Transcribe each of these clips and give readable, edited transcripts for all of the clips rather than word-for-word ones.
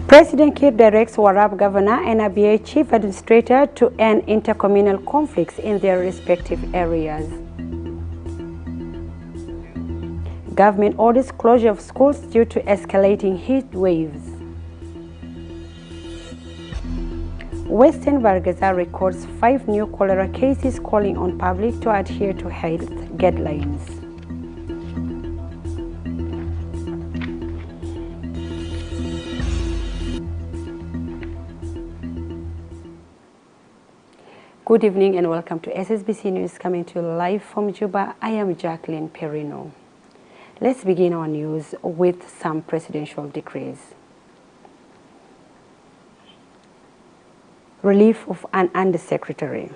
President Kiir directs Warab Governor and ABA Chief Administrator to end intercommunal conflicts in their respective areas. Government orders closure of schools due to escalating heat waves. Western Bargaza records 5 new cholera cases, calling on public to adhere to health guidelines. Good evening and welcome to SSBC News, coming to you live from Juba. I am Jacqueline Perino. Let's begin our news with some presidential decrees. Relief of an Undersecretary.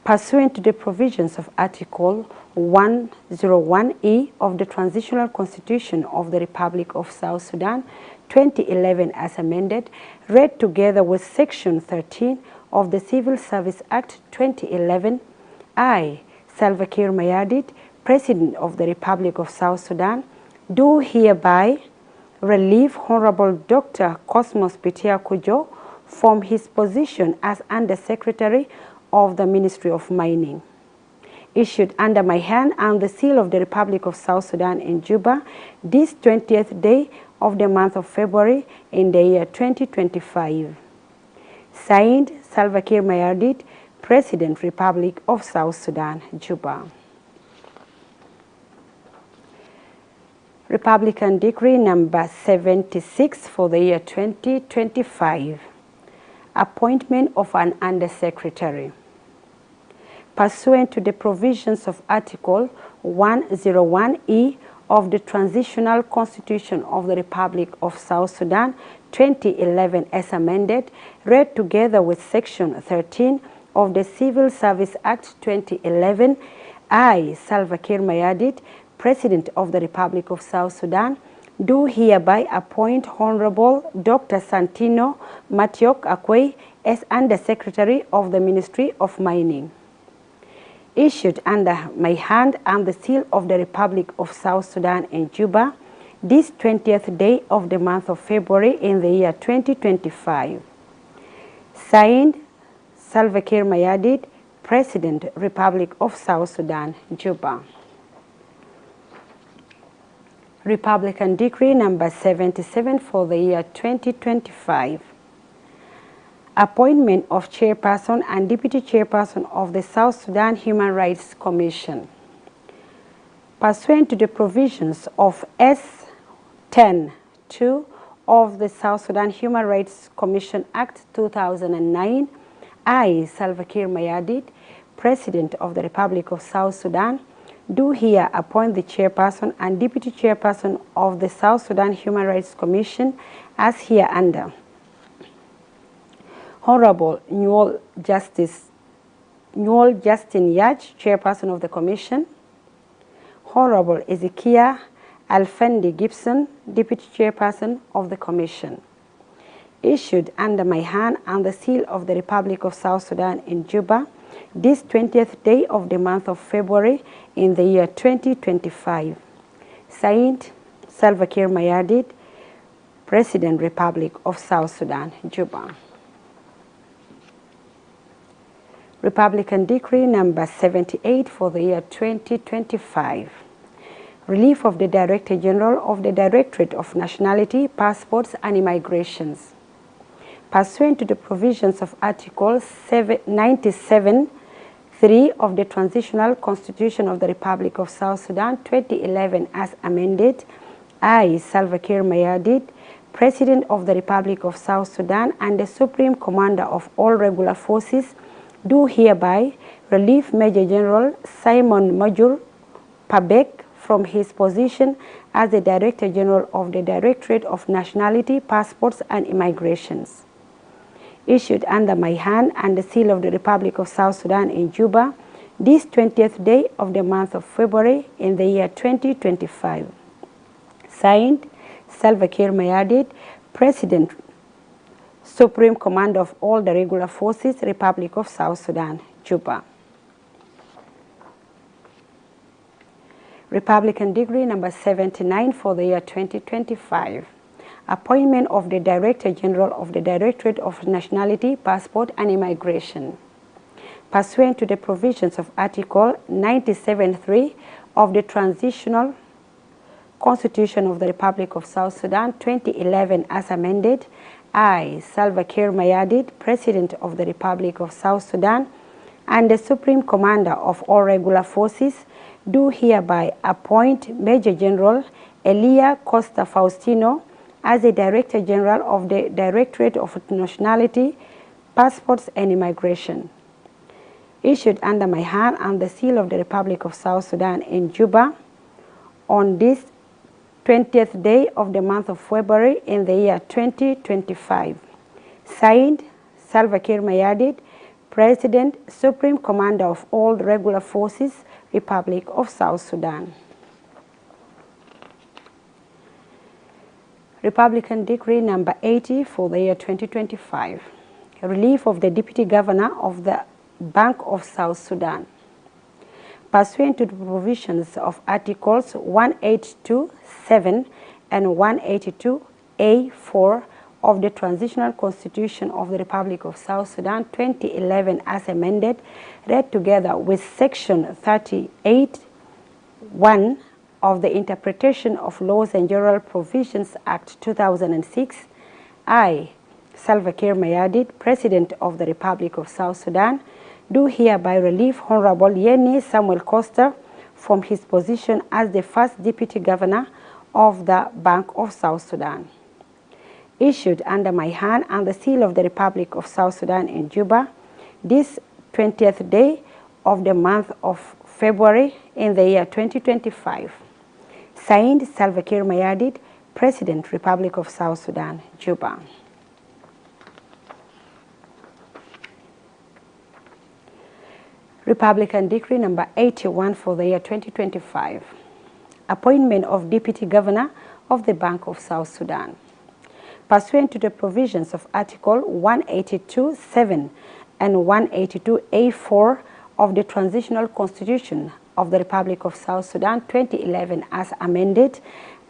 Pursuant to the provisions of Article 101E of the Transitional Constitution of the Republic of South Sudan, 2011 as amended, read together with Section 13 of the Civil Service Act 2011, I, Salva Kiir Mayardit, President of the Republic of South Sudan, do hereby relieve Honorable Dr. Cosmos Pitia Kujo from his position as Undersecretary of the Ministry of Mining. Issued under my hand and the seal of the Republic of South Sudan in Juba, this 20th day of the month of February in the year 2025. Signed, Salva Kiir Mayardit, President, Republic of South Sudan, Juba. Republican Decree number 76 for the year 2025. Appointment of an Undersecretary. Pursuant to the provisions of Article 101E of the Transitional Constitution of the Republic of South Sudan, 2011 as amended, read together with Section 13 of the Civil Service Act 2011, I, Salva Kiir Mayardit, President of the Republic of South Sudan, do hereby appoint Honorable Dr. Santino Matiok Akwe as Undersecretary of the Ministry of Mining. Issued under my hand and the seal of the Republic of South Sudan in Juba, this 20th day of the month of February in the year 2025. Signed, Salva Kiir Mayardit, President, Republic of South Sudan, Juba. Republican Decree number 77 for the year 2025. Appointment of Chairperson and Deputy Chairperson of the South Sudan Human Rights Commission. Pursuant to the provisions of S-10-2 of the South Sudan Human Rights Commission Act 2009, I, Salva Kiir Mayardit, President of the Republic of South Sudan, do here appoint the Chairperson and Deputy Chairperson of the South Sudan Human Rights Commission as hereunder. Honorable Newell Justin Yaj, Chairperson of the Commission. Honorable Ezekiah Alfendi Gibson, Deputy Chairperson of the Commission. Issued under my hand and the seal of the Republic of South Sudan in Juba, this 20th day of the month of February in the year 2025. Signed, Salva Kiir Mayardit, President, Republic of South Sudan, Juba. Republican Decree number 78 for the year 2025. Relief of the Director General of the Directorate of Nationality, Passports and Immigrations. Pursuant to the provisions of Article 97(3) of the Transitional Constitution of the Republic of South Sudan, 2011 as amended, I, Salva Kiir Mayardit, President of the Republic of South Sudan and the Supreme Commander of all regular forces, do hereby relieve Major General Simon Major Pabek from his position as the Director General of the Directorate of Nationality, Passports and Immigrations. Issued under my hand and the seal of the Republic of South Sudan in Juba, this 20th day of the month of February in the year 2025. Signed, Salva Kiir Mayardit, President, Supreme Commander of all the regular forces, Republic of South Sudan, Juba. Republican Decree number 79 for the year 2025. Appointment of the Director General of the Directorate of Nationality, Passport and Immigration. Pursuant to the provisions of Article 97.3 of the Transitional Constitution of the Republic of South Sudan, 2011 as amended, I, Salva Kiir Mayardit, President of the Republic of South Sudan, and the Supreme Commander of all regular forces, do hereby appoint Major General Elia Costa Faustino as the Director General of the Directorate of Nationality, Passports and Immigration. Issued under my hand and the seal of the Republic of South Sudan in Juba on this 20th day of the month of February in the year 2025. Signed, Salva Kiir Mayardit, President, Supreme Commander of all regular forces, Republic of South Sudan. Republican Decree number 80 for the year 2025. Relief of the Deputy Governor of the Bank of South Sudan. Pursuant to the provisions of Articles 182.7 and 182A.4 of the Transitional Constitution of the Republic of South Sudan 2011 as amended, read together with Section 38(1) of the Interpretation of Laws and General Provisions Act 2006, I, Salva Kiir Mayardit, President of the Republic of South Sudan, do hereby relieve Honorable Yeni Samuel Costa from his position as the first Deputy Governor of the Bank of South Sudan. Issued under my hand and the seal of the Republic of South Sudan in Juba, this 20th day of the month of February in the year 2025. Signed, Salva Kiir Mayardit, President, Republic of South Sudan, Juba. Republican Decree number 81 for the year 2025. Appointment of Deputy Governor of the Bank of South Sudan. Pursuant to the provisions of Article 182.7 and 182A.4 of the Transitional Constitution of the Republic of South Sudan 2011 as amended,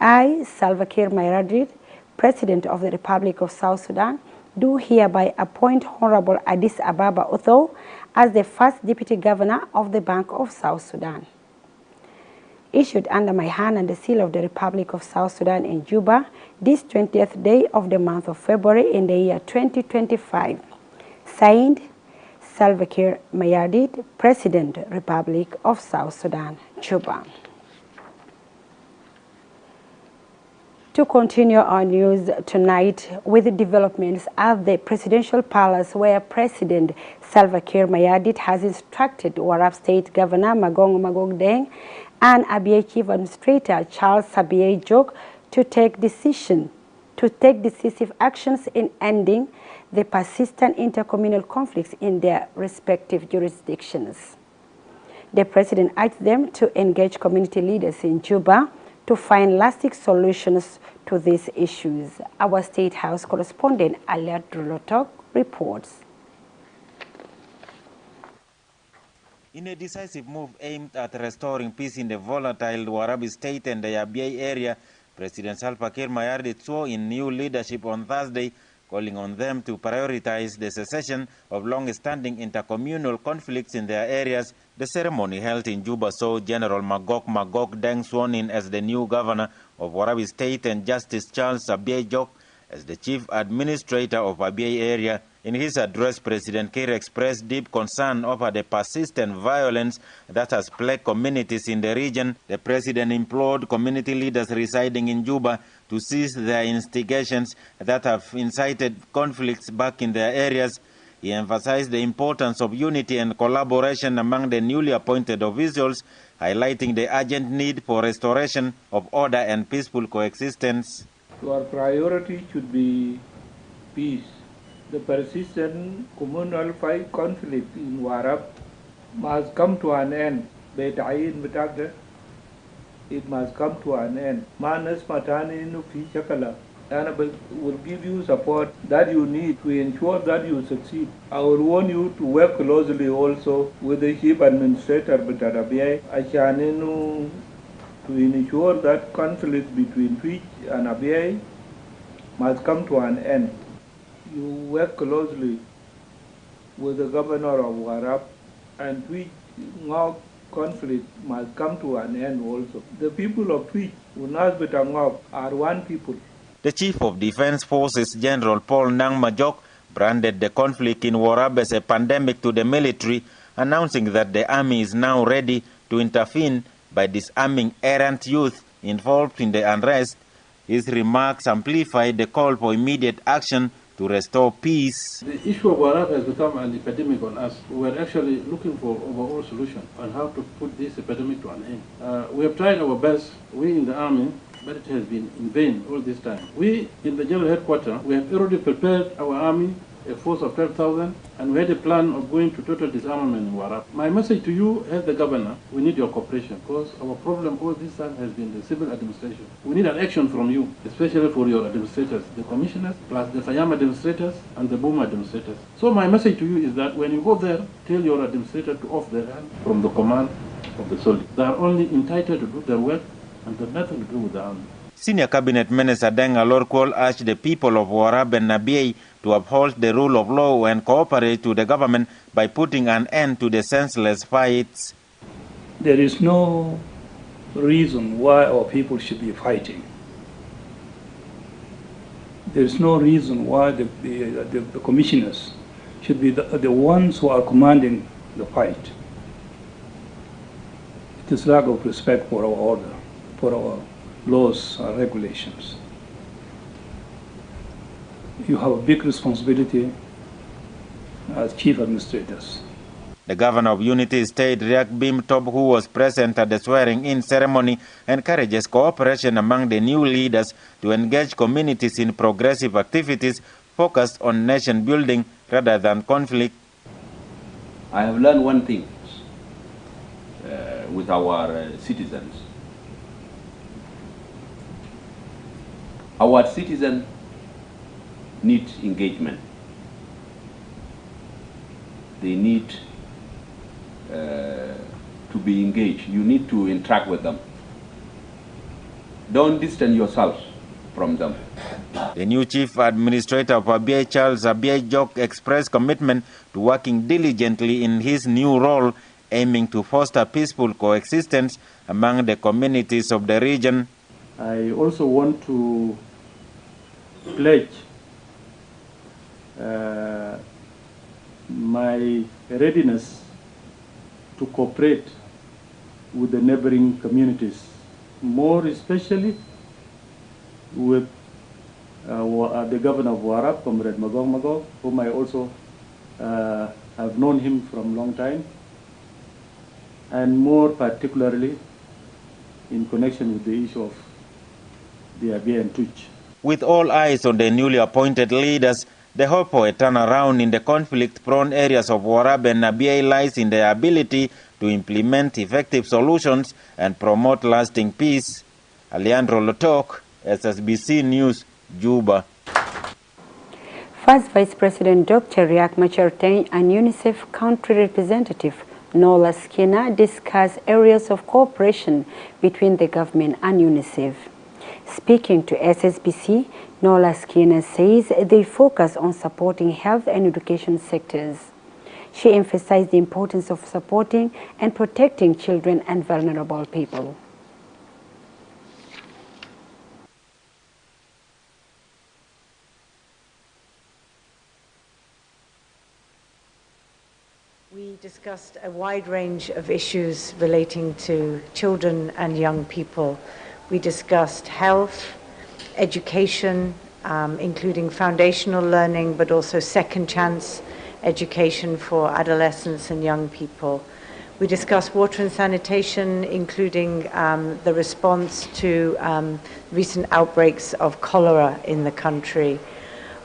I, Salva Kiir Mayardit, President of the Republic of South Sudan, do hereby appoint Honorable Addis Ababa Otho as the first Deputy Governor of the Bank of South Sudan. Issued under my hand and the seal of the Republic of South Sudan in Juba, this 20th day of the month of February in the year 2025. Signed, Salva Kiir Mayardit, President, Republic of South Sudan, Juba. To continue our news tonight with the developments at the Presidential Palace, where President Salva Kiir Mayardit has instructed Warab State Governor Magong Magogdeng and Abyei Chief Administrator Charles Abyei Jok to take decisive actions in ending the persistent intercommunal conflicts in their respective jurisdictions. The President urged them to engage community leaders in Juba to find lasting solutions to these issues. Our State House correspondent Aliat Drulotok reports. In a decisive move aimed at restoring peace in the volatile Warabi state and the Abyei area, President Salva Kiir Mayardit swore in new leadership on Thursday, calling on them to prioritize the cessation of long-standing intercommunal conflicts in their areas. The ceremony held in Juba saw General Magog Deng sworn in as the new governor of Warabi State and Justice Charles Abyei Jok as the chief administrator of Abyei area. In his address, President Kiir expressed deep concern over the persistent violence that has plagued communities in the region. The president implored community leaders residing in Juba to cease their instigations that have incited conflicts back in their areas. He emphasized the importance of unity and collaboration among the newly appointed officials, highlighting the urgent need for restoration of order and peaceful coexistence. Our priority should be peace. The persistent communal fight conflict in Warab must come to an end. It must come to an end. Manas Matani Nufi Chakala. And will give you support that you need to ensure that you succeed. I will warn you to work closely also with the chief administrator Abyei Achanenu to ensure that conflict between Twitch and Abyei must come to an end. You work closely with the governor of Warab, and Twitch Ngok conflict must come to an end also. The people of Twitch, Unas Betangok, are one people. The Chief of Defense Forces, General Paul Nang Majok, branded the conflict in Warab as a pandemic to the military, announcing that the army is now ready to intervene by disarming errant youth involved in the unrest. His remarks amplified the call for immediate action to restore peace. The issue of Warab has become an epidemic on us. We're actually looking for overall solution on how to put this epidemic to an end. We have tried our best, we in the army, but it has been in vain all this time. We in the general headquarters, we have already prepared our army, a force of 12,000, and we had a plan of going to total disarmament in Warab. My message to you as the governor, we need your cooperation, because our problem all this time has been the civil administration. We need an action from you, especially for your administrators, the commissioners, plus the Fayam administrators and the Boom administrators. So my message to you is that when you go there, tell your administrator to off their hand from the command of the soldiers. They are only entitled to do their work and have nothing to do with the army. Senior Cabinet Minister Deng Alorkwol urged the people of Warab and Nabiey to uphold the rule of law and cooperate to the government by putting an end to the senseless fights. There is no reason why our people should be fighting. There is no reason why the commissioners should be the ones who are commanding the fight. It is lack of respect for our order, for our laws and regulations. You have a big responsibility as chief administrators. The governor of Unity State, Riek Bim Top, who was present at the swearing-in ceremony, encourages cooperation among the new leaders to engage communities in progressive activities focused on nation building rather than conflict. I have learned one thing with our citizens. Our citizens need engagement. They need to be engaged. You need to interact with them. Don't distance yourselves from them. The new chief administrator of Abyei, Charles Abyei Jok, expressed commitment to working diligently in his new role, aiming to foster peaceful coexistence among the communities of the region. I also want to pledge my readiness to cooperate with the neighboring communities, more especially with the governor of Warab, Comrade Magog, whom I also have known him from a long time, and more particularly in connection with the issue of the Abyei and Twitch. With all eyes on the newly appointed leaders, the hope for a turnaround in the conflict-prone areas of Warab and Abyei lies in their ability to implement effective solutions and promote lasting peace. Alejandro Lotok, SSBC News, Juba. First Vice President Dr. Riek Machar and UNICEF country representative Nola Skinner discussed areas of cooperation between the government and UNICEF. Speaking to SSBC, Nola Skinner says they focus on supporting health and education sectors. She emphasized the importance of supporting and protecting children and vulnerable people. We discussed a wide range of issues relating to children and young people. We discussed health, education, including foundational learning, but also second chance education for adolescents and young people. We discussed water and sanitation, including the response to recent outbreaks of cholera in the country.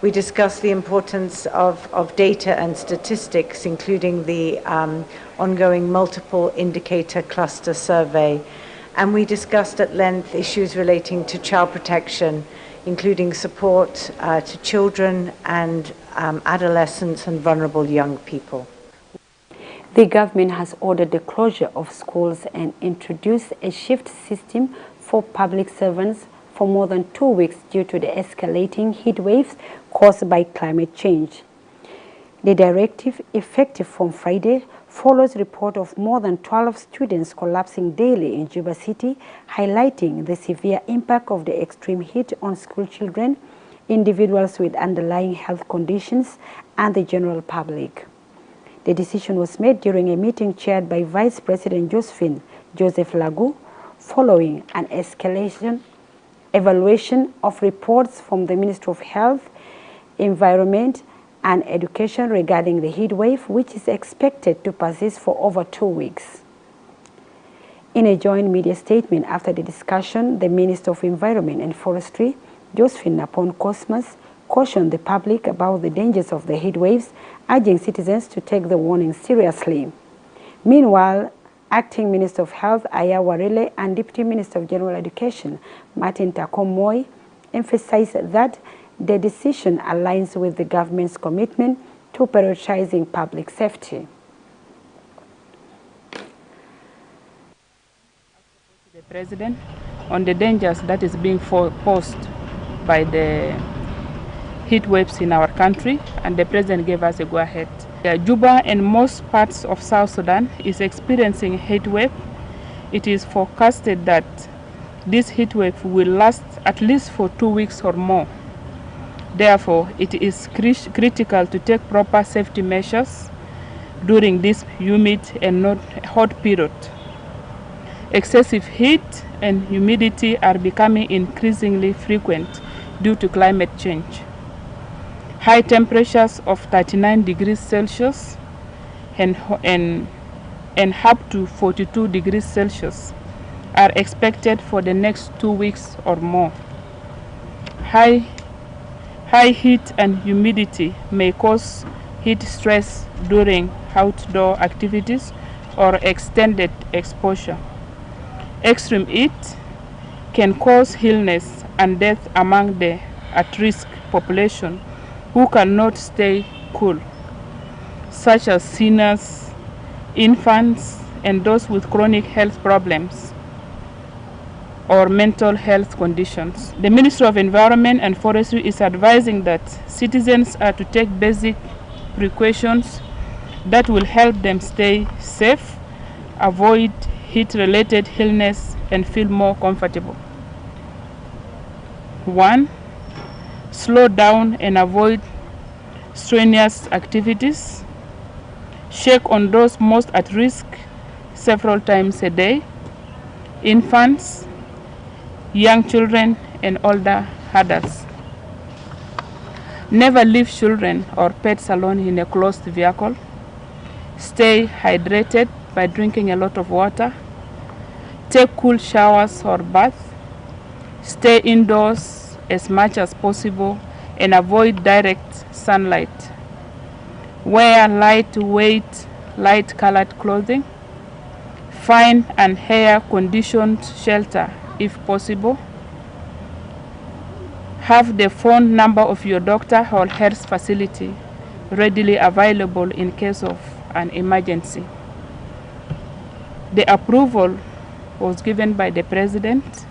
We discussed the importance of data and statistics, including the ongoing multiple indicator cluster survey. And we discussed at length issues relating to child protection, including support to children and adolescents and vulnerable young people. The government has ordered the closure of schools and introduced a shift system for public servants for more than 2 weeks due to the escalating heat waves caused by climate change. The directive, effective from Friday, follows report of more than 12 students collapsing daily in Juba City, highlighting the severe impact of the extreme heat on school children, individuals with underlying health conditions, and the general public. The decision was made during a meeting chaired by Vice President Joseph Lagu, following an evaluation of reports from the Ministry of Health, Environment, and Education regarding the heat wave, which is expected to persist for over 2 weeks. In a joint media statement after the discussion, the Minister of Environment and Forestry, Josephine Napon Cosmas, cautioned the public about the dangers of the heat waves, urging citizens to take the warning seriously. Meanwhile, Acting Minister of Health Aya Warile and Deputy Minister of General Education Martin Takomoy emphasized that the decision aligns with the government's commitment to prioritizing public safety. The President on the dangers that is being posed by the heat waves in our country, and the President gave us a go-ahead. Juba and most parts of South Sudan is experiencing a heat wave. It is forecasted that this heat wave will last at least for 2 weeks or more. Therefore, it is critical to take proper safety measures during this humid and not hot period. Excessive heat and humidity are becoming increasingly frequent due to climate change. High temperatures of 39 degrees Celsius and up to 42 degrees Celsius are expected for the next 2 weeks or more. High heat and humidity may cause heat stress during outdoor activities or extended exposure. Extreme heat can cause illness and death among the at-risk population who cannot stay cool, such as seniors, infants, and those with chronic health problems or mental health conditions. The Ministry of Environment and Forestry is advising that citizens are to take basic precautions that will help them stay safe, avoid heat-related illness, and feel more comfortable. 1. Slow down and avoid strenuous activities. Check on those most at risk several times a day: infants, young children, and older adults. Never leave children or pets alone in a closed vehicle. Stay hydrated by drinking a lot of water. Take cool showers or baths. Stay indoors as much as possible and avoid direct sunlight. Wear lightweight, light-colored clothing. Find and air-conditioned shelter if possible. Have the phone number of your doctor or health facility readily available in case of an emergency. The approval was given by the President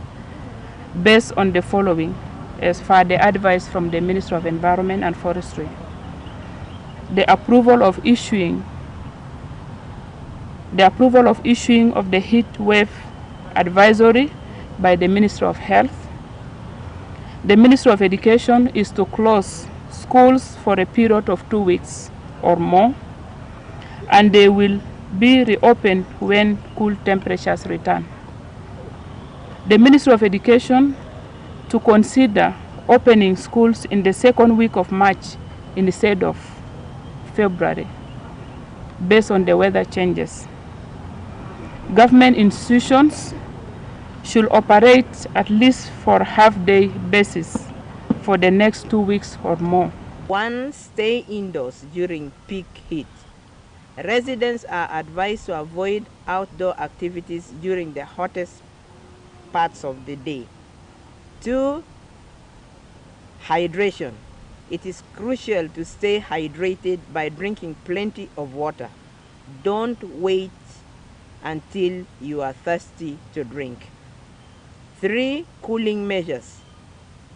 based on the following, as per the advice from the Ministry of Environment and Forestry. The approval of issuing of the heat wave advisory by the Ministry of Health. The Ministry of Education is to close schools for a period of 2 weeks or more, and they will be reopened when cool temperatures return. The Ministry of Education to consider opening schools in the second week of March instead of February, based on the weather changes. Government institutions should operate at least for half-day basis for the next 2 weeks or more. 1. Stay indoors during peak heat. Residents are advised to avoid outdoor activities during the hottest parts of the day. 2. Hydration. It is crucial to stay hydrated by drinking plenty of water. Don't wait until you are thirsty to drink. 3. Cooling measures.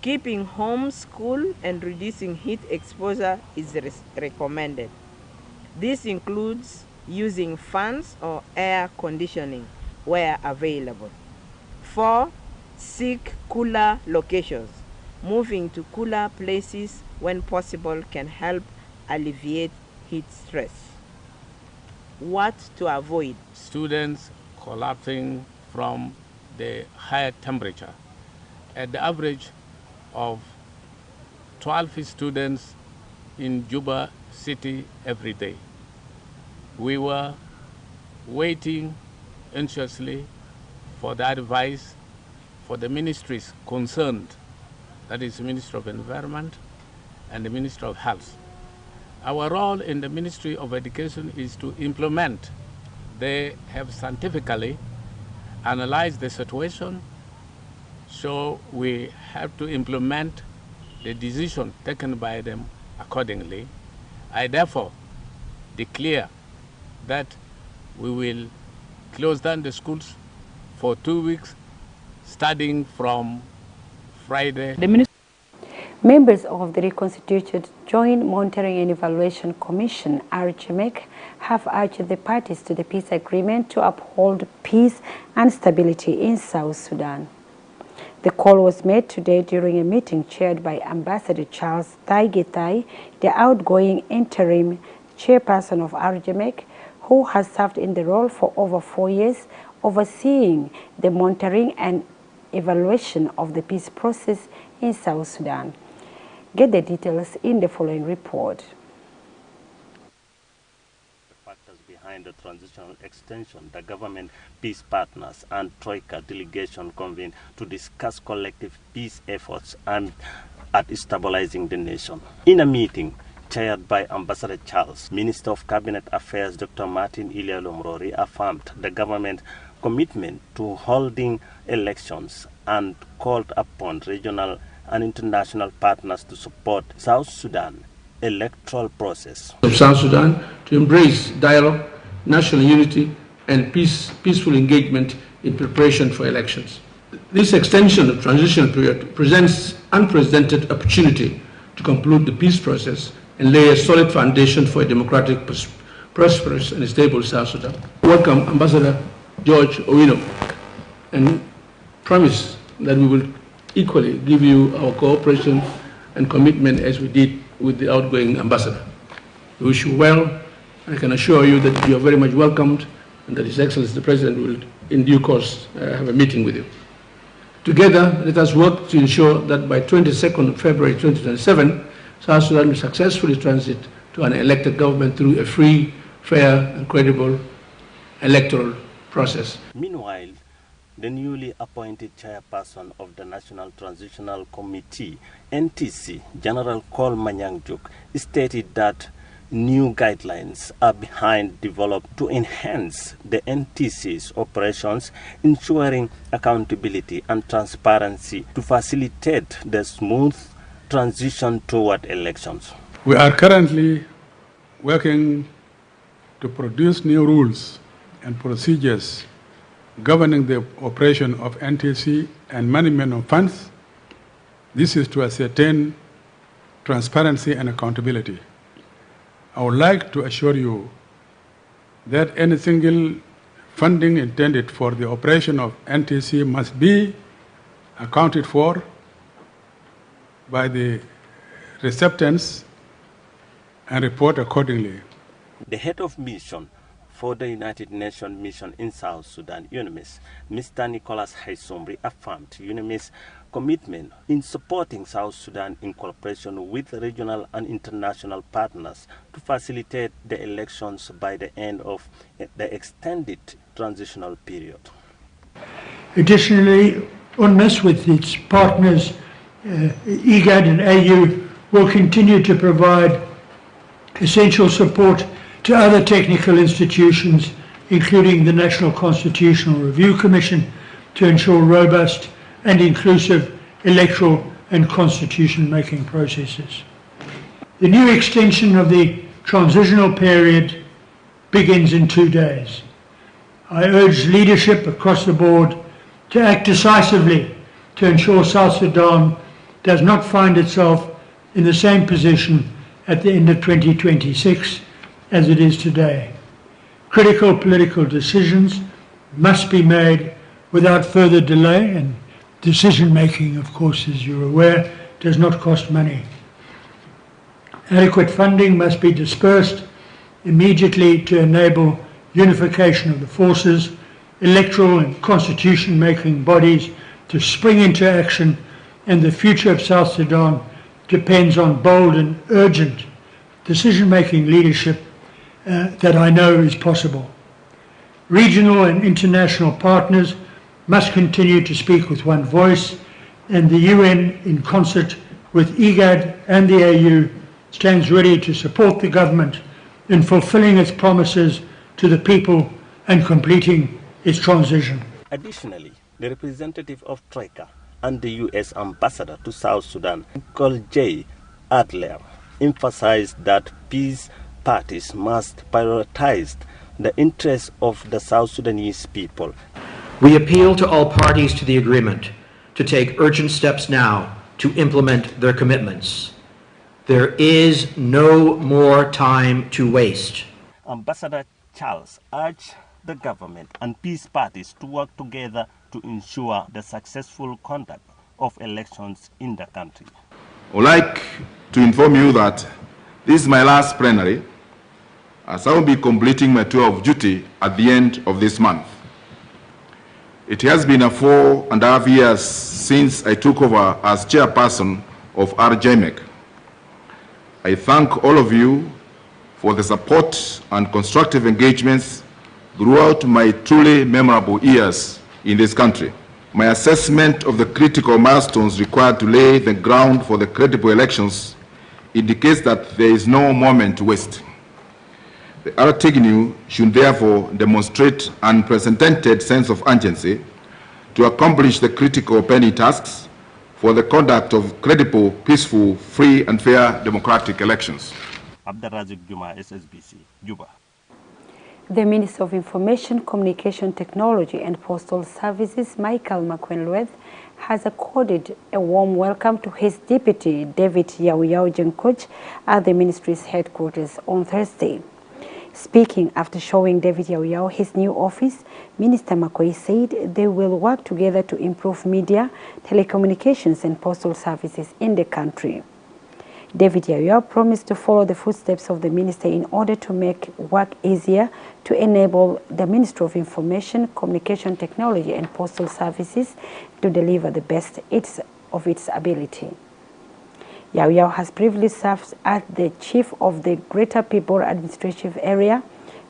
Keeping homes cool and reducing heat exposure is recommended. This includes using fans or air conditioning where available. 4. Seek cooler locations. Moving to cooler places when possible can help alleviate heat stress. What to avoid? Students collapsing from the higher temperature. At the average of 12 students in Juba city every day. We were waiting anxiously for the advice for the ministries concerned, that is the Ministry of Environment and the Ministry of Health. Our role in the Ministry of Education is to implement. They have scientifically analyzed the situation, so we have to implement the decision taken by them accordingly. I therefore declare that we will close down the schools for 2 weeks, starting from Friday. Members of the reconstituted Joint Monitoring and Evaluation Commission, RGMEC, have urged the parties to the peace agreement to uphold peace and stability in South Sudan. The call was made today during a meeting chaired by Ambassador Charles Taigetai, the outgoing interim chairperson of RGMEC, who has served in the role for over 4 years, overseeing the monitoring and evaluation of the peace process in South Sudan. Get the details in the following report. Factors behind the transitional extension, the government, peace partners, and Troika delegation convened to discuss collective peace efforts and at stabilizing the nation. In a meeting chaired by Ambassador Charles, Minister of Cabinet Affairs Dr. Martin Ilialomro reaffirmed the government's commitment to holding elections and called upon regional and international partners to support South Sudan electoral process. Of South Sudan to embrace dialogue, national unity, and peaceful engagement in preparation for elections. This extension of transitional period presents unprecedented opportunity to conclude the peace process and lay a solid foundation for a democratic, prosperous, and stable South Sudan. Welcome Ambassador George Owino, and promise that we will equally give you our cooperation and commitment as we did with the outgoing ambassador. We wish you well, and I can assure you that you are very much welcomed and that His Excellency the President will in due course have a meeting with you. Together, let us work to ensure that by 22nd February 2027, South Sudan will successfully transit to an elected government through a free, fair, and credible electoral process. Meanwhile, the newly appointed chairperson of the National Transitional Committee, NTC, General Col Manyangjuk, stated that new guidelines are being developed to enhance the NTC's operations, ensuring accountability and transparency to facilitate the smooth transition toward elections. We are currently working to produce new rules and procedures governing the operation of NTC and management of funds. This is to ascertain transparency and accountability. I would like to assure you that any single funding intended for the operation of NTC must be accounted for by the recipients and report accordingly. The head of mission for the United Nations mission in South Sudan, UNICEF, Mr. Nicholas Haisomri, affirmed UNICEF's commitment in supporting South Sudan in cooperation with regional and international partners to facilitate the elections by the end of the extended transitional period. Additionally, UNMISS with its partners, IGAD and AU, will continue to provide essential support to other technical institutions, including the National Constitutional Review Commission, to ensure robust and inclusive electoral and constitution-making processes. The new extension of the transitional period begins in 2 days. I urge leadership across the board to act decisively to ensure South Sudan does not find itself in the same position at the end of 2026 as it is today. Critical political decisions must be made without further delay, and decision-making, of course, as you're aware, does not cost money. Adequate funding must be dispersed immediately to enable unification of the forces, electoral and constitution-making bodies to spring into action, and the future of South Sudan depends on bold and urgent decision-making leadership that I know is possible. Regional and international partners must continue to speak with one voice, and the UN, in concert with IGAD and the AU, stands ready to support the government in fulfilling its promises to the people and completing its transition. Additionally, the representative of Troika and the U.S. ambassador to South Sudan, Michael J. Adler, emphasized that peace parties must prioritize the interests of the South Sudanese people. We appeal to all parties to the agreement to take urgent steps now to implement their commitments. There is no more time to waste. Ambassador Charles urged the government and peace parties to work together to ensure the successful conduct of elections in the country. I would like to inform you that this is my last plenary, as I will be completing my tour of duty at the end of this month. It has been 4.5 years since I took over as chairperson of RJMEC. I thank all of you for the support and constructive engagements throughout my truly memorable years in this country. My assessment of the critical milestones required to lay the ground for the credible elections indicates that there is no moment to waste. The RTGNU should therefore demonstrate an unprecedented sense of urgency to accomplish the critical pending tasks for the conduct of credible, peaceful, free and fair democratic elections. Abdarazik Juma, SSBC, Juba. The Minister of Information, Communication Technology and Postal Services, Michael Makwenlweth, has accorded a warm welcome to his deputy, David Yauyao Jenkoch, at the ministry's headquarters on Thursday. Speaking after showing David Yauyao his new office, Minister Makwei said they will work together to improve media, telecommunications and postal services in the country. David Yauyao promised to follow the footsteps of the minister in order to make work easier to enable the Ministry of Information, Communication Technology and Postal Services to deliver the best of its ability. Yauyao has previously served as the Chief of the Greater People Administrative Area,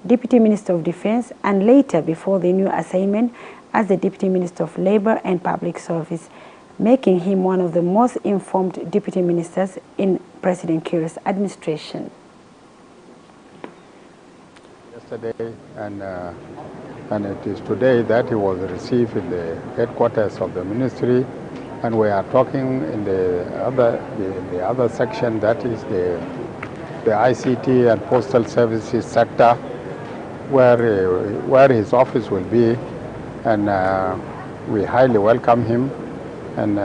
Deputy Minister of Defense, and later, before the new assignment, as the Deputy Minister of Labor and Public Service, making him one of the most informed deputy ministers in President Kiir's administration. Yesterday, and it is today that he was received in the headquarters of the ministry, and we are talking in the other section, that is the ICT and postal services sector, where his office will be, and we highly welcome him, and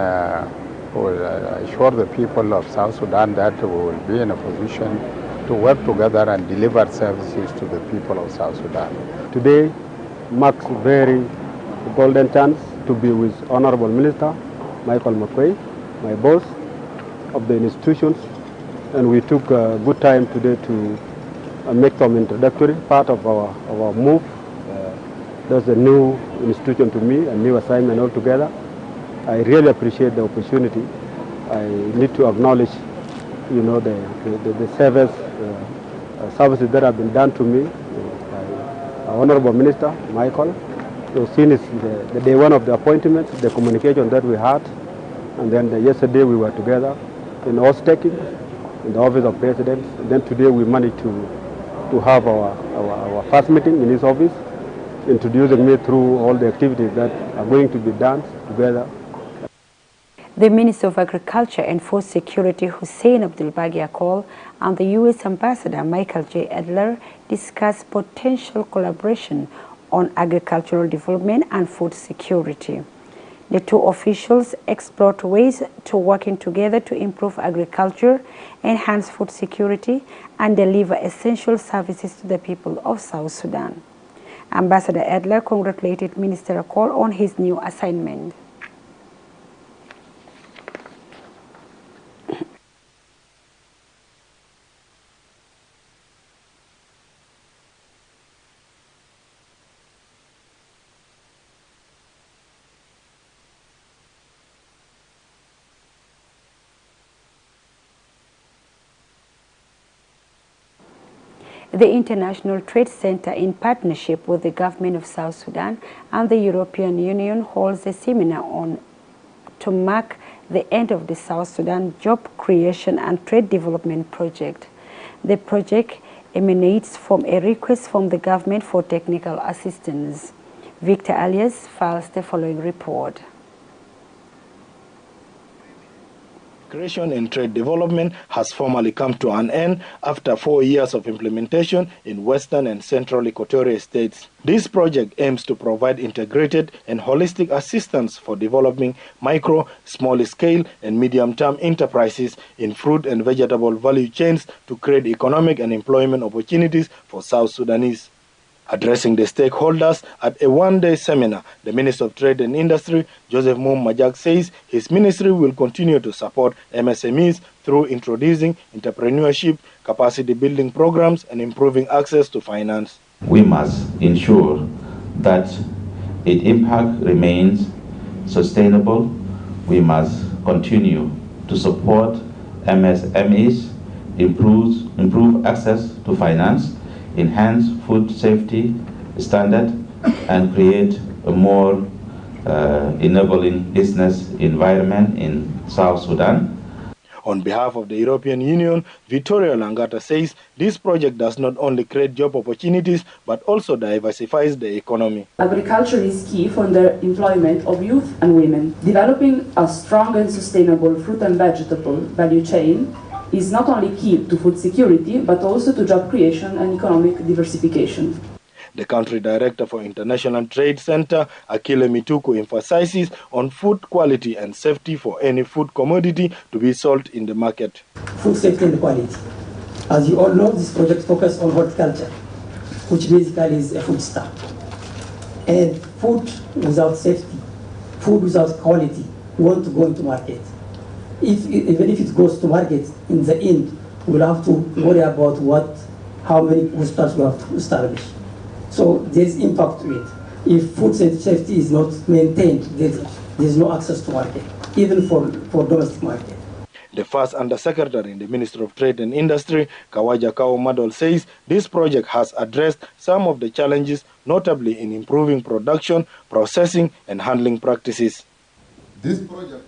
will assure the people of South Sudan that we will be in a position to work together and deliver services to the people of South Sudan. Today marks a very golden chance to be with Honorable Minister Michael Makwei, my boss of the institutions, and we took a good time today to make some introductory part of our move. That's a new institution to me, a new assignment altogether. I really appreciate the opportunity. I need to acknowledge, you know, the services that have been done to me by our Honorable Minister Michael. So since the day one of the appointment, the communication that we had, and then yesterday we were together in Ostaking, in the office of President. And then today we managed to have our first meeting in his office, introducing me through all the activities that are going to be done together. The Minister of Agriculture and Food Security, Hussein Abdulbagi Akol, and the U.S. Ambassador Michael J. Adler discussed potential collaboration on agricultural development and food security. The two officials explored ways to working together to improve agriculture, enhance food security, and deliver essential services to the people of South Sudan. Ambassador Adler congratulated Minister Akol on his new assignment. The International Trade Center, in partnership with the government of South Sudan and the European Union, holds a seminar to mark the end of the South Sudan Job Creation and Trade Development Project. The project emanates from a request from the government for technical assistance. Victor Alias files the following report. Creation and trade development has formally come to an end after 4 years of implementation in Western and Central Equatorial states. This project aims to provide integrated and holistic assistance for developing micro, small-scale, and medium-term enterprises in fruit and vegetable value chains to create economic and employment opportunities for South Sudanese. Addressing the stakeholders at a one-day seminar, the Minister of Trade and Industry, Joseph Mum Majak, says his ministry will continue to support MSMEs through introducing entrepreneurship, capacity building programs, and improving access to finance. We must ensure that its impact remains sustainable. We must continue to support MSMEs, improve access to finance, enhance food safety standard, and create a more enabling business environment in South Sudan. On behalf of the European Union, Vittorio Langata says this project does not only create job opportunities but also diversifies the economy. Agriculture is key for the employment of youth and women. Developing a strong and sustainable fruit and vegetable value chain is not only key to food security, but also to job creation and economic diversification. The country director for International Trade Center, Akile Mituku, emphasizes on food quality and safety for any food commodity to be sold in the market. Food safety and quality. As you all know, this project focuses on horticulture, which basically is a food stamp. And food without safety, food without quality, won't go into market. Even if it goes to market, in the end, we'll have to worry about how many hospitals we have to establish. So there's impact to it. If food safety is not maintained, there's no access to market, even for domestic market. The first Undersecretary in the Ministry of Trade and Industry, Kawaja Kao Madol, says this project has addressed some of the challenges, notably in improving production, processing, and handling practices. This project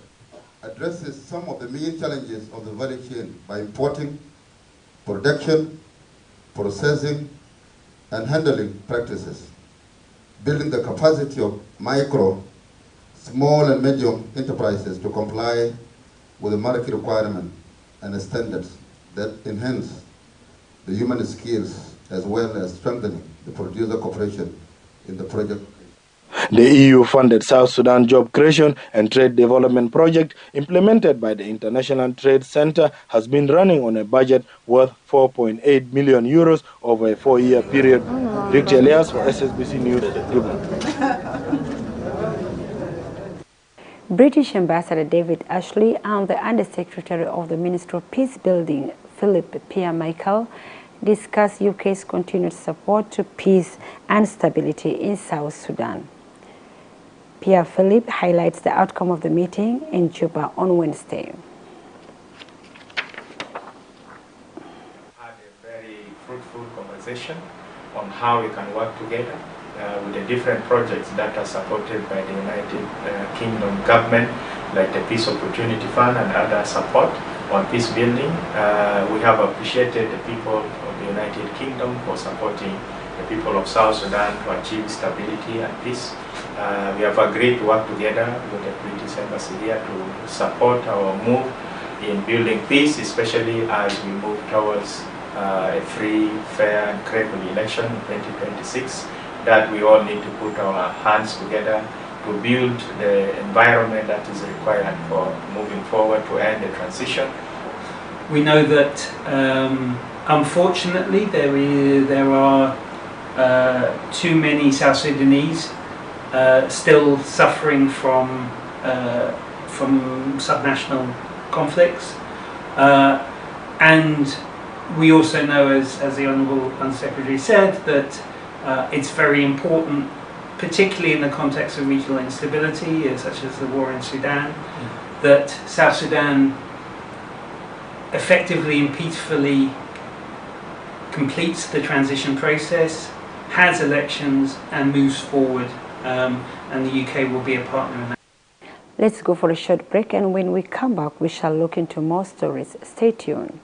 addresses some of the main challenges of the value chain by importing, production, processing, and handling practices, building the capacity of micro, small, and medium enterprises to comply with the market requirement and standards that enhance the human skills as well as strengthening the producer cooperation in the project. The EU-funded South Sudan Job Creation and Trade Development Project, implemented by the International Trade Center, has been running on a budget worth 4.8 million euros over a 4-year period. Victor Elias for SSBC News, Juba. British Ambassador David Ashley and the Undersecretary of the Ministry of Peace Building, Philip Pierre-Michael, discussed UK's continued support to peace and stability in South Sudan. Pierre-Philippe highlights the outcome of the meeting in Juba on Wednesday. Had a very fruitful conversation on how we can work together with the different projects that are supported by the United Kingdom government, like the Peace Opportunity Fund and other support on peace building. We have appreciated the people of the United Kingdom for supporting the people of South Sudan to achieve stability and peace. We have agreed to work together with the British Embassy here to support our move in building peace, especially as we move towards a free, fair, and credible election in 2026, that we all need to put our hands together to build the environment that is required for moving forward to end the transition. We know that unfortunately there are too many South Sudanese still suffering from subnational conflicts, and we also know, as the Honourable Undersecretary said, that it's very important, particularly in the context of regional instability, such as the war in Sudan, that South Sudan effectively and peacefully completes the transition process, has elections, and moves forward, and the UK will be a partner in that. Let's go for a short break, and when we come back, we shall look into more stories. Stay tuned.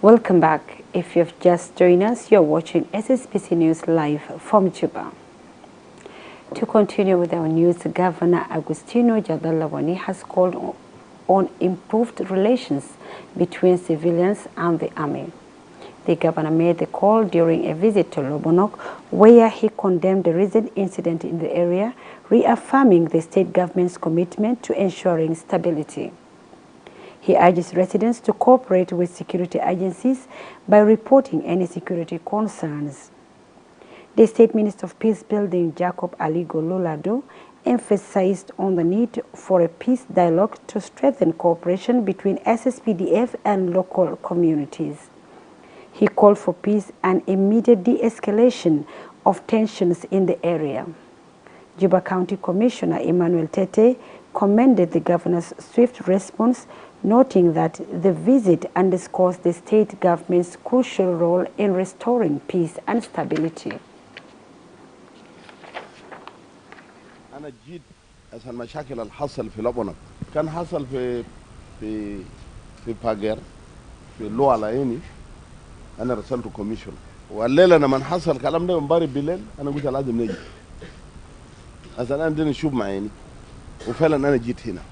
Welcome back. If you've just joined us, you're watching SSPC News live from Juba. To continue with our news, Governor Agustino Jadalawani has called on improved relations between civilians and the army. The governor made the call during a visit to Lobonok, where he condemned the recent incident in the area, reaffirming the state government's commitment to ensuring stability. He urges residents to cooperate with security agencies by reporting any security concerns. The State Minister of Peace Building, Jacob Aligo Lolado, emphasized on the need for a peace dialogue to strengthen cooperation between SSPDF and local communities. He called for peace and immediate de-escalation of tensions in the area. Juba County Commissioner Emmanuel Tete commended the governor's swift response, noting that the visit underscores the state government's crucial role in restoring peace and stability. أنا جيت عشان مشاكل الحصل في لبنان كان حصل في باجر في لو على عيني أنا رسلت كوميشن والليلة لما حصل الكلام ده امبارح بالليل أنا قلت لازم نجي عشان أنا بدي نشوف مع عيني وفعلا أنا جيت هنا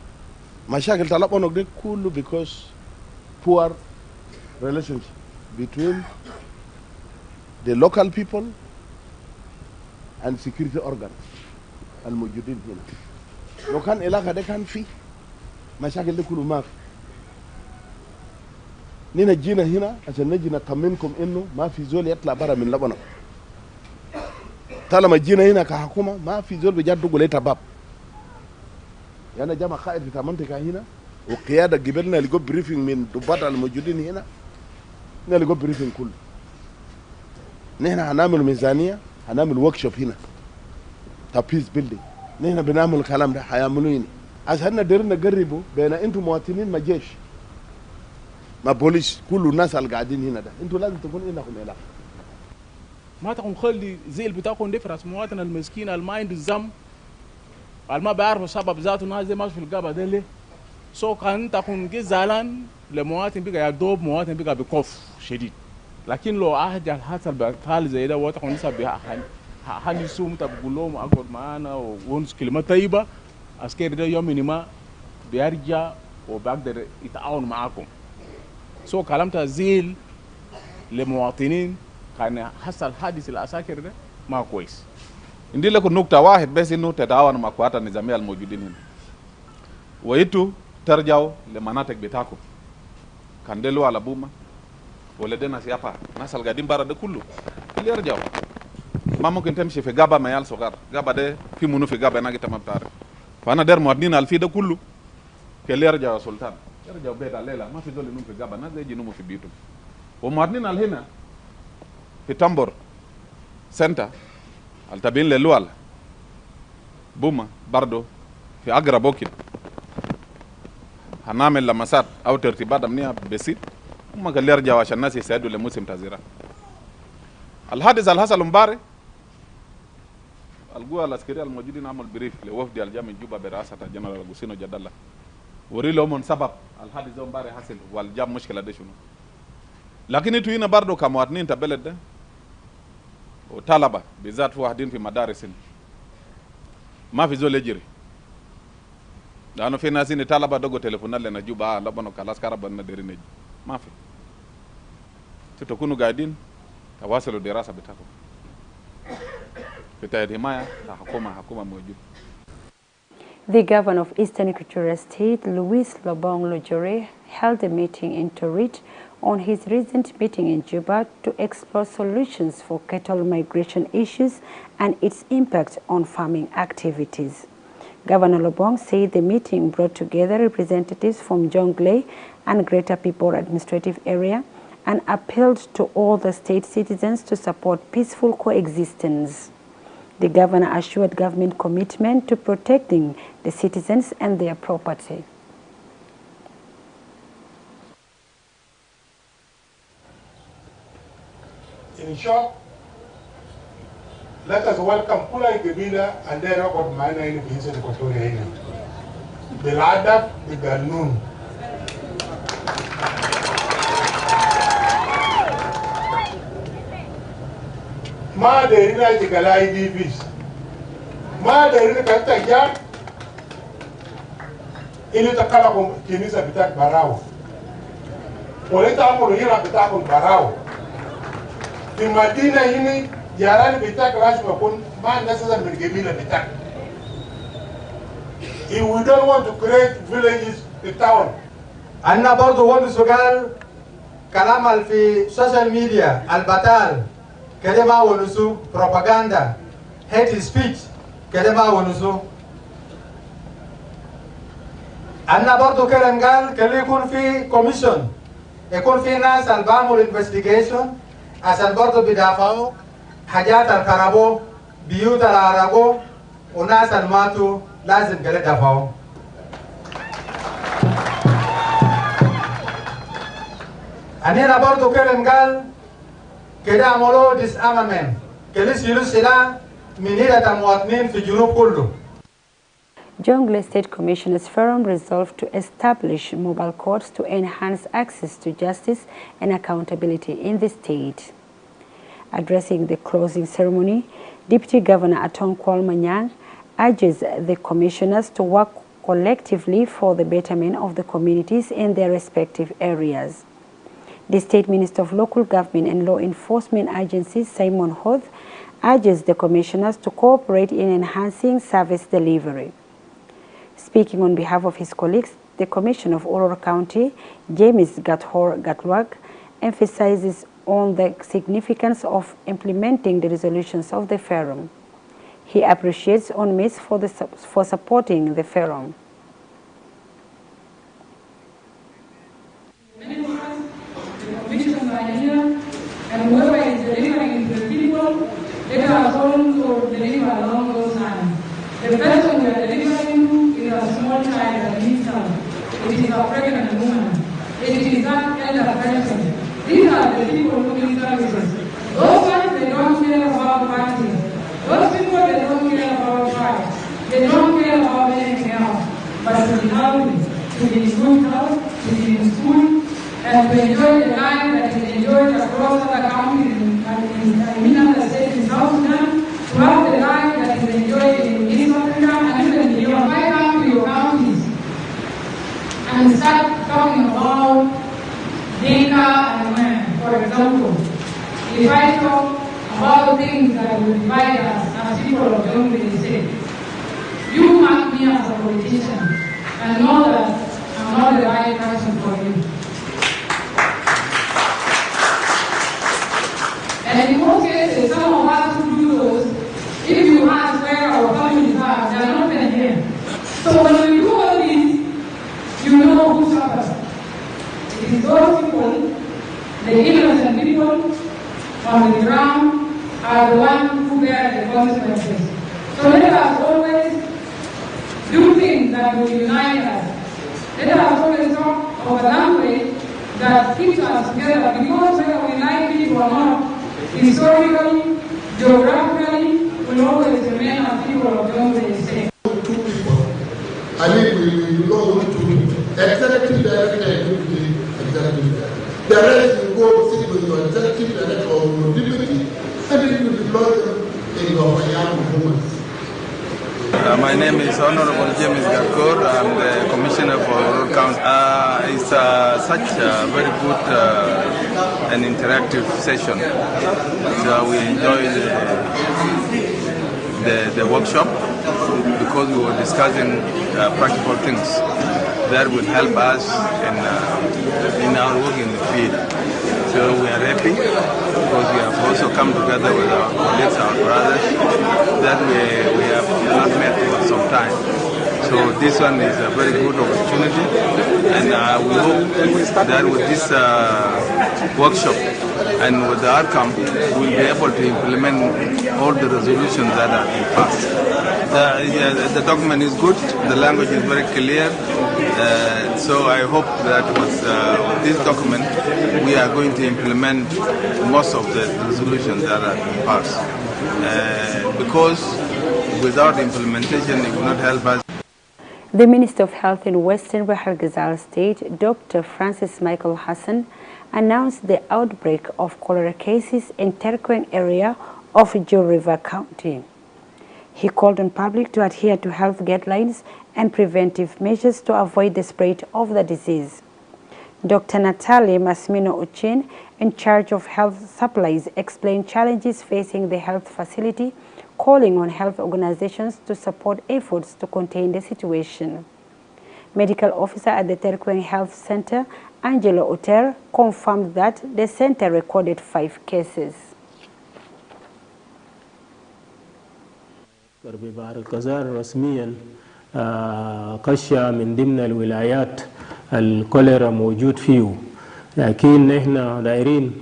مشاكل لبنان ده كله because poor relationship between the local people and security organs الموجودين هنا. لو كان العلاقه ده كان فيه مشاكل دي كله ما في. نينا جينا هنا عشان نجي نطمنكم انه ما في زول يطلع برا من لبنان. طالما جينا هنا كحكومه ما في زول بجد يقول لي تباب. يعني جماعه قائد في المنطقه هنا وقياده قبلنا لقوا بريفنج من ضباط الموجودين هنا. لقوا بريفنج كله. نحن هنعمل ميزانيه هنعمل ورك شوب هنا. بيس بيلدينج نحن بنعمل الكلام ده هيعملوه عشان نقدر نقربه بين انتم مواطنين ما جيش ما بوليس كل الناس اللي قاعدين هنا ده انتم لازم تكون لكم علاقه ما تكون خلي زي اللي بتاخذ دفرس مواطن المسكين اللي ما عنده الذنب اللي ما بيعرف سبب ذاته ناس زي ما في الغابه ده ليه سو كان تكون جي زعلان لمواطن بقى يدوب مواطن بقى بكوف شديد لكن لو عهد الحصل بحال زي ده وتكون نسبه hali sumu tabugulom akod maana o wons kilima taiba askeri da yomi ma biarja o bagdar itaawun maakum so kalamta zil للمواطنين كان حصل حادث العساكر ده ما كويس ندي لكم نقطة واحد بس إنه تتعاون مع القوات النظامية الموجودين هنا وإنتوا ترجعوا لمناطق بتاعكم كان دلوا على بوما ولدينا سيابا ناس القاعدين برا ده كله اللي يرجعوا ما ممكن تمشي في غابه ميال صغار غابه ده في منو في غابه هناك ما بتعرف فانا داير مواطنين الفي ده كله اللي يرجعوا يا سلطان يرجعوا بيت الليله ما في دول ينوم في غابه ناس يجي ينوموا في بيوتهم ومواطنين هنا في تامبور سنتا التابين للوال بوما برضو في اقرب وقت هنعمل لمسات او ترتيبات امنيه بسيط هم قال لي يرجعوا عشان الناس يستعدوا لموسم تزرع. الحادث اللي حصل امبارح القوى العسكريه الموجودين عملوا بريف لوفد الجامع جوبا برئاسه الجنرال اغوستينو جدالة وري لهم سبب الحادث ده امبارح حصل والجاب مشكله دي شنو. لكن انتوا هنا برضه كمواطنين البلد ده وطلبه بالذات في واحدين في مدارس ما في زول يجري لانه في ناس طلبه دغو تليفونات لنا جوبا لبنو خلاص كربنا ديرين ما في تكونوا قاعدين تواصلوا الدراسه بتاعكم في تحت حمايه حكومه موجود. The governor of Eastern Equatoria State, Louis Lobong Lojore, held a meeting in Torit on his recent meeting in Juba to explore solutions for cattle migration issues and its impact on farming activities. Governor Lobong said the meeting brought together representatives from Jonglei and Greater People Administrative Area and appealed to all the state citizens to support peaceful coexistence. The governor assured government commitment to protecting the citizens and their property. In short, let us welcome Pula Gabila and their record miner in the Eastern Equatoria area. Biladab, the Ganun. Ma da rina jigala IDPs. Ma da rina kanta ya ili takala kum kinisa bitak barao. Polita amuru hira bitakum barao. Di Madina hini yaran bitak lazima kun ma necessary mirgebila bitak. If we don't want to create villages, the town. أنا برضو وانو سؤال كلام في social media البطال كلمة ونسو propaganda hate speech كلمة ونسو أنا برضو كلام قال كلي يكون في commission يكون في ناس اللي بعمل investigation عشان برضو بيدافعوا حاجات الكهرباء بيوت العربو وناس الماتوا لازم كده يدافعوا. أنا برضو كلام قال كده عملوا disarmament كده يشيلوا سلاح من هيئة المواطنين في الجنوب كله. Jonglei State Commissioners Forum resolved to establish mobile courts to enhance access to justice and accountability in the state. Addressing the closing ceremony, Deputy Governor Atong Kwal Manyang urges the commissioners to work collectively for the betterment of the communities in their respective areas. The State Minister of Local Government and Law Enforcement Agencies, Simon Hoth, urges the commissioners to cooperate in enhancing service delivery. Speaking on behalf of his colleagues, the Commissioner of Ororo County, James Gathor Gatwag, emphasizes on the significance of implementing the resolutions of the forum. He appreciates UNMISS for supporting the forum. And whoever is delivering to the people, let us also deliver along those lines. The person we are delivering to is a small child that needs help. It is a pregnant woman. It is that elder person. These are the people looking services. Those ones, they don't care about parties. Those people, they don't care about tribes. They don't care about anything else. But to be healthy, to be in good health, to be in school, and to enjoy the life that is enjoyed across other counties and in other states in South Sudan, to have the life that is enjoyed in East Africa and even beyond. I come to your counties and start talking about Dinka and men, for example. If I talk about things that will divide us as people of Jonglei State, you mark me as a politician and know that I'm not the right person for you. So when we do all this, you know who suffers. It is those people, the innocent people on the ground, are the ones who bear the consequences. So let us always do things that will unite us. Let us always talk of a language that keeps us together, because whether we like it or not, historically, geographically, will always remain as people of Jonglei State. I mean, we know only two people. Executive director and deputy executive director. The rest you go sit with your executive director or your deputy, and then you deploy them in your young performance. My name is Honorable James Gakur. I'm the Commissioner for Rural Council. It's such a very good and interactive session. So we enjoy the workshop because we were discussing practical things that will help us in our work in the field. So we are happy because we have also come together with our colleagues, our brothers, that we have not met for some time. So this one is a very good opportunity, and we hope that with this workshop and with the outcome, we'll be able to implement all the resolutions that have been passed. The document is good, the language is very clear, so I hope that with this document, we are going to implement most of the resolutions that have been passed. Because without implementation, it will not help us. The Minister of Health in Western Bahar Ghazal State, Dr. Francis Michael Hassan, announced the outbreak of cholera cases in Terqueng area of Joe River County. He called on public to adhere to health guidelines and preventive measures to avoid the spread of the disease. Dr. Natalie Masmino Uchin, in charge of health supplies, explained challenges facing the health facility, calling on health organizations to support efforts to contain the situation. Medical officer at the Terqueng Health Center, Angelo Oter, confirmed that the center recorded 5 cases. ببحر القزار رسميا قشة من ضمن الولايات الكوليرا موجود فيه، لكن نحن دايرين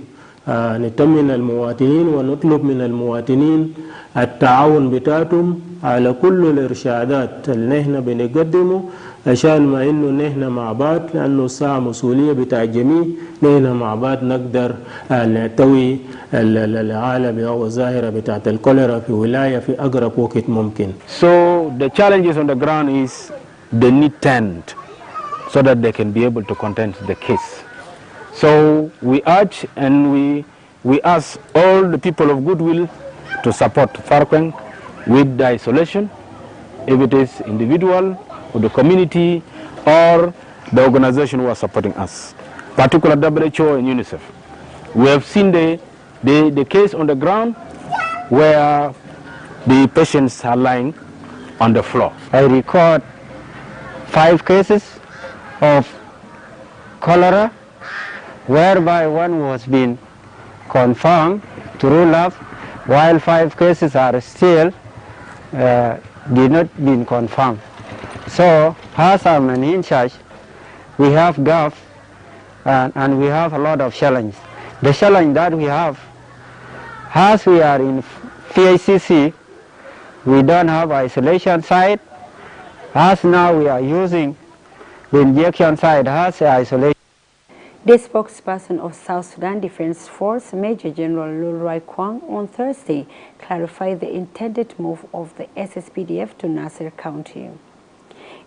نطمن المواطنين ونطلب من المواطنين التعاون بتاعتهم على كل الإرشادات اللي نحن بنقدمه، عشان ما إنه نحن مع بعض، لأنه الساعة مسؤولية بتاع الجميع، نحن مع بعض نقدر نحتوي العالم أو الظاهرة بتاعة الكوليرا في ولاية في أقرب وقت ممكن. So the challenges on the ground is they need tent so that they can be able to contain the case. So we urge and we ask all the people of goodwill to support Farquhar with the isolation, if it is individual or the community or the organization who are supporting us, particularly WHO and UNICEF. We have seen the case on the ground where the patients are lying on the floor. I record 5 cases of cholera, whereby one was being confirmed through lab, while 5 cases are still did not been confirmed. So as I'm in charge, we have gap and we have a lot of challenge. The challenge that we have, as we are in PICC, we don't have isolation site. As now we are using the injection site as isolation. The spokesperson of South Sudan Defense Force, Major General Lulroy Kwang, on Thursday clarified the intended move of the SSPDF to Nasser County.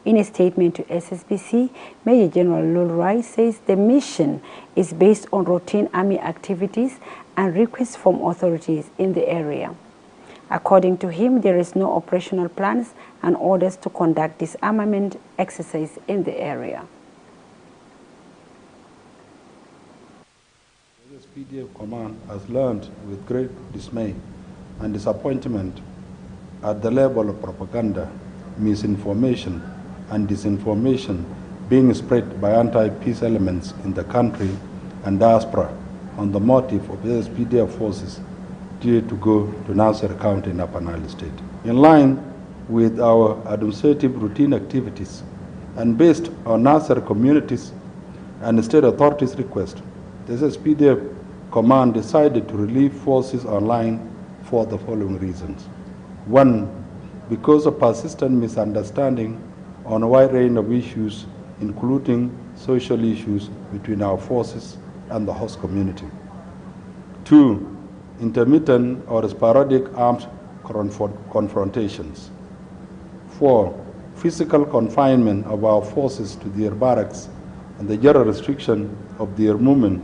In a statement to SSBC, Major General Lulroy says the mission is based on routine army activities and requests from authorities in the area. According to him, there is no operational plans and orders to conduct disarmament exercise in the area. The SSPDF command has learned with great dismay and disappointment at the level of propaganda, misinformation, and disinformation being spread by anti-peace elements in the country and diaspora on the motive of the SSPDF forces due to go to Nasser County in Upper Nile State. In line with our administrative routine activities. And based on Nasser communities and state authorities' request, the SSPDF command decided to relieve forces online for the following reasons. One, because of persistent misunderstanding on a wide range of issues, including social issues between our forces and the host community. Two, intermittent or sporadic armed confrontations. Four, physical confinement of our forces to their barracks and the general restriction of their movement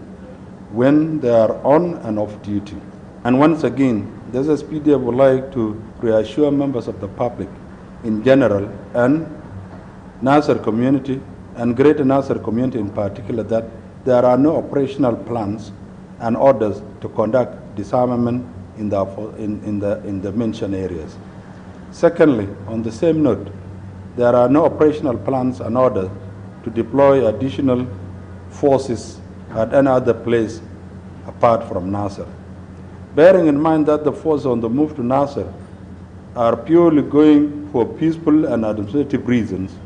when they are on and off duty. And once again, the SSPDF would like to reassure members of the public in general and Nasser community and Greater Nasser community in particular that there are no operational plans and orders to conduct disarmament in the mentioned areas. Secondly, on the same note, there are no operational plans and orders to deploy additional forces at any other place apart from Nasser. Bearing in mind that the forces on the move to Nasser are purely going for peaceful and administrative reasons,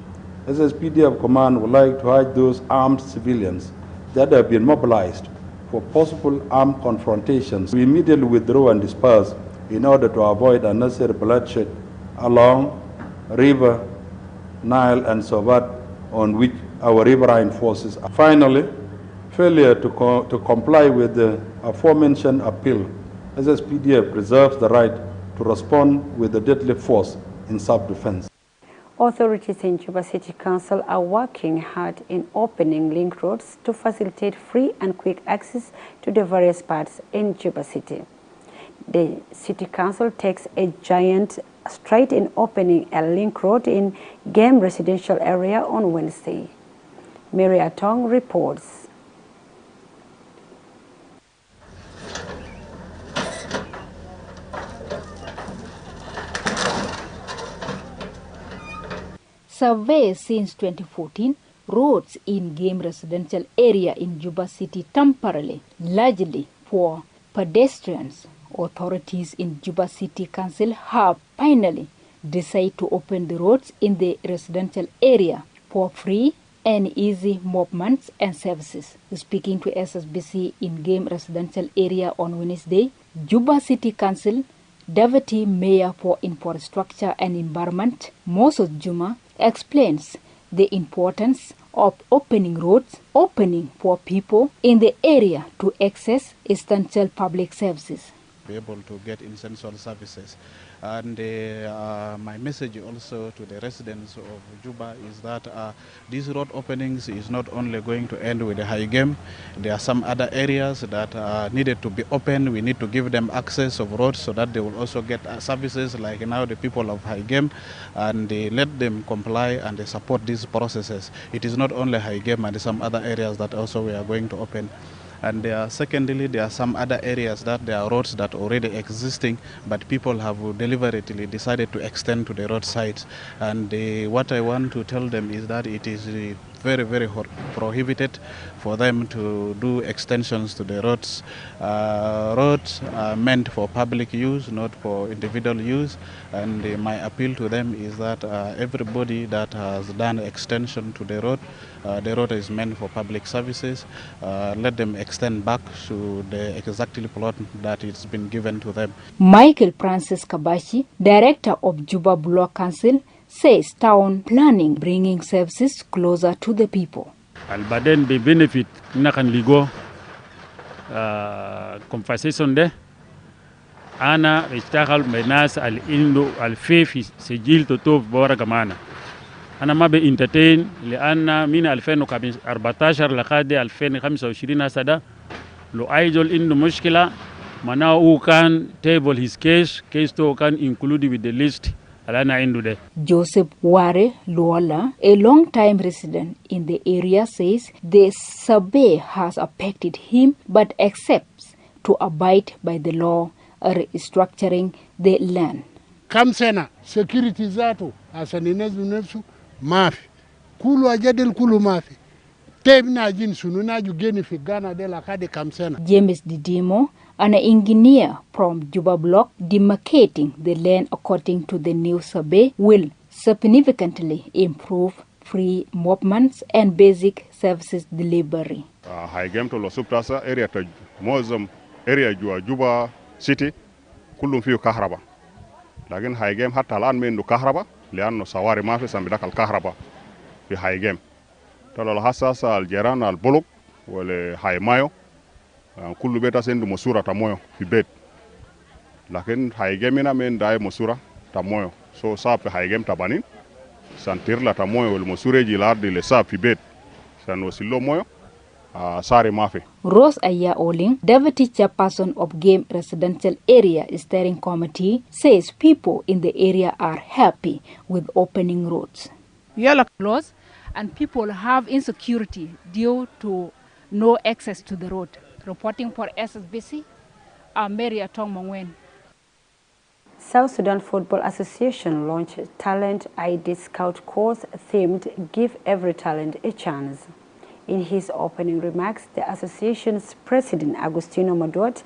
SSPDF command would like to urge those armed civilians that have been mobilized for possible armed confrontations to immediately withdraw and disperse in order to avoid unnecessary bloodshed along River, Nile, and Sobat, on which our riverine forces are. Finally, failure to comply with the aforementioned appeal, SSPDF reserves the right to respond with a deadly force in self-defense. Authorities in Juba City Council are working hard in opening link roads to facilitate free and quick access to the various parts in Juba City. The City Council takes a giant stride in opening a link road in Game residential area on Wednesday. Mary Atong reports. Surveys since 2014, roads in Game residential area in Juba City temporarily, largely for pedestrians. Authorities in Juba City Council have finally decided to open the roads in the residential area for free and easy movements and services. Speaking to SSBC in Game residential area on Wednesday, Juba City Council Deputy Mayor for Infrastructure and Environment, Moses Juma, explains the importance of opening roads, opening for people in the area to access essential public services. Be able to get essential services. And my message also to the residents of Juba is that these road openings is not only going to end with the high game. There are some other areas that are needed to be open. We need to give them access of roads so that they will also get services like now the people of high game, and let them comply and they support these processes. It is not only high game and some other areas that also we are going to open. And secondly, there are some other areas that there are roads that are already existing, but people have deliberately decided to extend to the roadsides. And what I want to tell them is that it is very, very prohibited for them to do extensions to the roads. Roads are meant for public use, not for individual use. And my appeal to them is that everybody that has done extension to the road is meant for public services. Let them extend back to the exactly plot that it's been given to them. Michael Francis Kabashi, director of Juba Block Council, says town planning bringing services closer to the people. Al-Baden be benefit nakan ligo conversation de ana اشتغل بناس الإندو الفيفي سجل تطوف بورا كمانا أنا ما بإنترتين لأن من 2014 لحد 2025 هسه لو أيجول إنه مشكلة مناو كان table his case تو كان included with the list. Joseph Ware Luola, a long-time resident in the area, says the survey has affected him but accepts to abide by the law, restructuring the land. Kamsena security zato asaninezbu nefsu mafi kulu ajadel kulu mafi tebna jin sununa jugeni fi Ghana de la kade kamsena. James Didimo, An engineer from Juba block demarcating the land according to the new survey will significantly improve free movements and basic services delivery. High game to Losuptasa area to Mozum area Juba city kullum fiu kahraba. Lakin high game hatta الآن منه كهرباء لأنه سواري ما في سنبدأ الكهرباء في high game. تلو الحساسة الجيران البلوك ولا high مايو كل بيت عنده مسورة تمويو في بيت. لكن high game هنا من داي مسورة تمويو. So صاب في high game تبانين سنتير لا تمويو والمسورة جيلار دي لصاب في بيت. سنوسيلو مويو ساري ما في. Rose Aya Oling, Deputy Chairperson of Game Residential Area Steering Committee, says people in the area are happy with opening roads. Yellow laws and people have insecurity due to no access to the road. Reporting for SSBC, I'm Mary Atong Mongwen. South Sudan Football Association launched Talent ID Scout course themed Give Every Talent a Chance. In his opening remarks, the association's president, Agustino Maduot,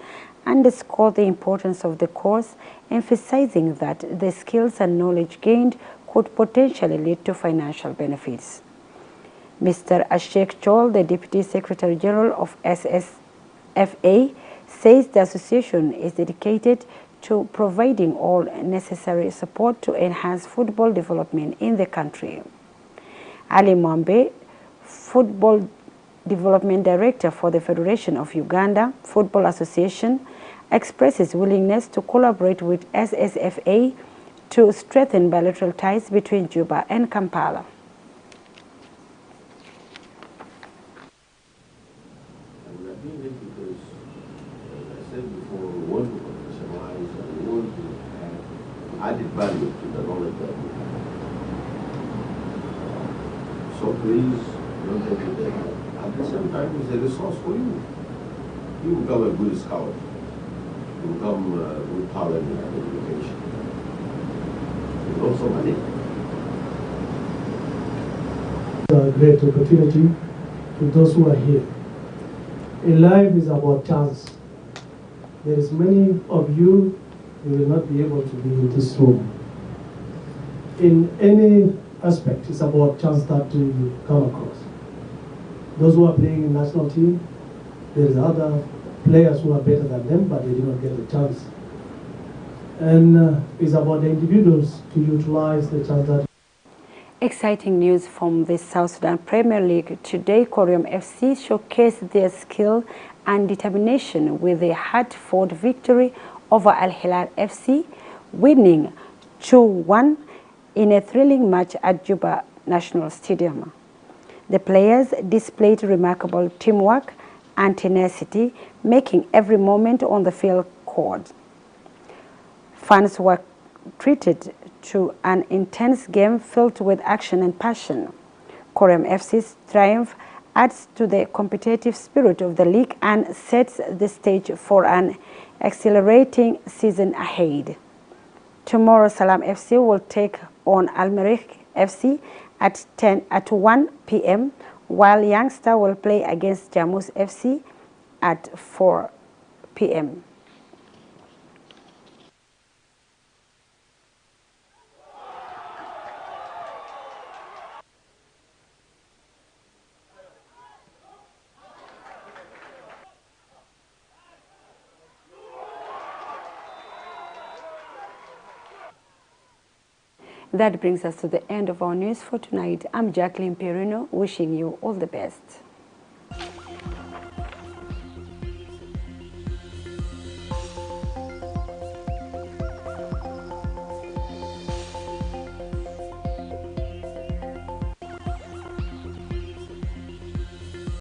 underscored the importance of the course, emphasizing that the skills and knowledge gained could potentially lead to financial benefits. Mr. Ashek Chol, the Deputy Secretary General of SSFA, says the association is dedicated to providing all necessary support to enhance football development in the country. Ali Mwambe, Football Development Director for the Federation of Uganda Football Association, expresses willingness to collaborate with SSFA to strengthen bilateral ties between Juba and Kampala. Added value to the knowledge that we have. So please don't take it there. At the same time, it's a resource for you. You become a good scout. You become a good talent in education. It's also money. A great opportunity to those who are here. In life is about chance. There is many of you who will not be able to be in this room. In any aspect, it's about chance that you come across. Those who are playing in national team, there is other players who are better than them, but they did not get the chance. And it's about the individuals to utilize the chance that. Exciting news from the South Sudan Premier League. Today, Corium FC showcased their skill and determination with a hard-fought victory over Al Hilal FC, winning 2-1 in a thrilling match at Juba National Stadium. The players displayed remarkable teamwork and tenacity, making every moment on the field count. Fans were treated to an intense game filled with action and passion. Corium FC's triumph adds to the competitive spirit of the league and sets the stage for an accelerating season ahead. Tomorrow, Salam FC will take on Al-Merrikh FC at 1 p.m., while Youngster will play against Jamus FC at 4 p.m. That brings us to the end of our news for tonight. I'm Jacqueline Perino, wishing you all the best.